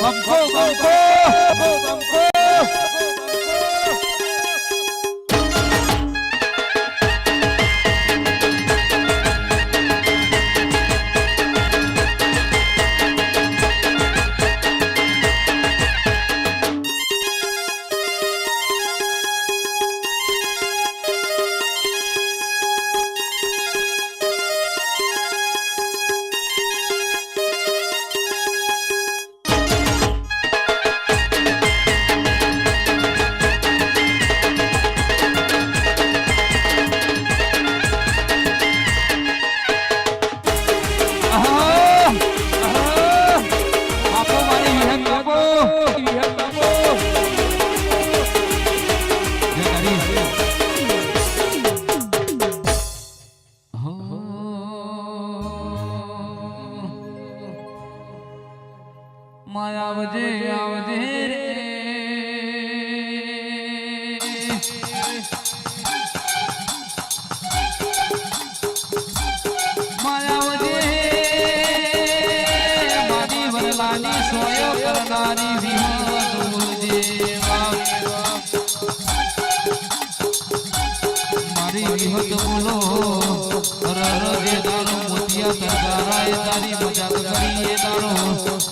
બંકો બંકો બંકો આવજે આવજે રે માયાવજે મારી વરલાની સોયો કરનારી વિહત બોલજે મારી વિહત બોલો રરજે તારો મોતિયા તરગારાએ તારી મજાક કરી એ તારો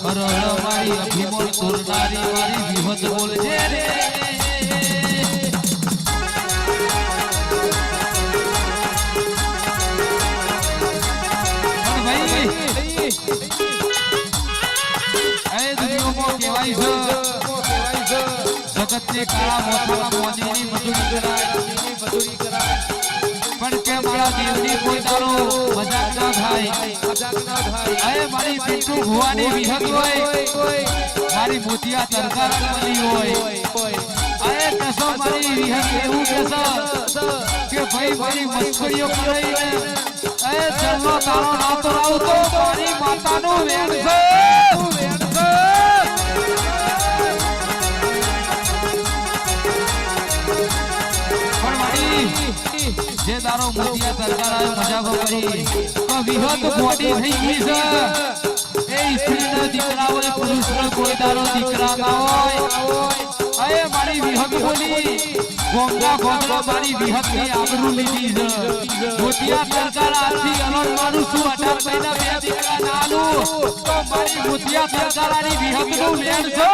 હર મારી અભિમોળ તોરનારી મારી વિહત બોલજે રે ભાઈ એ દુનિયામાં કહેવાય છે જગતને કાળા મોથાના મોજીની મજૂરી કરાય પણ કે મારા દેવની કોઈ તારો મજાક ના થાય અરે મારી પિન્ટુ ભુવાની વિહત હોય મારી મોતિયા તરકાર બની હોય અરે કસો મારી વિહત એવું કેસો કે ભાઈ મારી મસ્કરીઓ કરાઈને અરે ચલો તારો નામ તો આવતો મારી માતાનું વેણ છે પણ મારી જે તારો મોતિયા તરકારાએ મજાકો કરી તો વિહત મોટી થઈ ગઈ છે એ સ્ત્રીના દીકરા હોય પુરુષનો કોઈ તારો દીકરા ના હોય અરે મારી વિહત બોલી ગોંગા ગોંગા મારી વિહત ની આબરૂ લીધી છે મોતિયા તરકારા આથી અલણ મારું છું 18 મહિના બે દીકરા નાલું તો મારી મોતિયા તરકારાની વિહત નું વેણ છે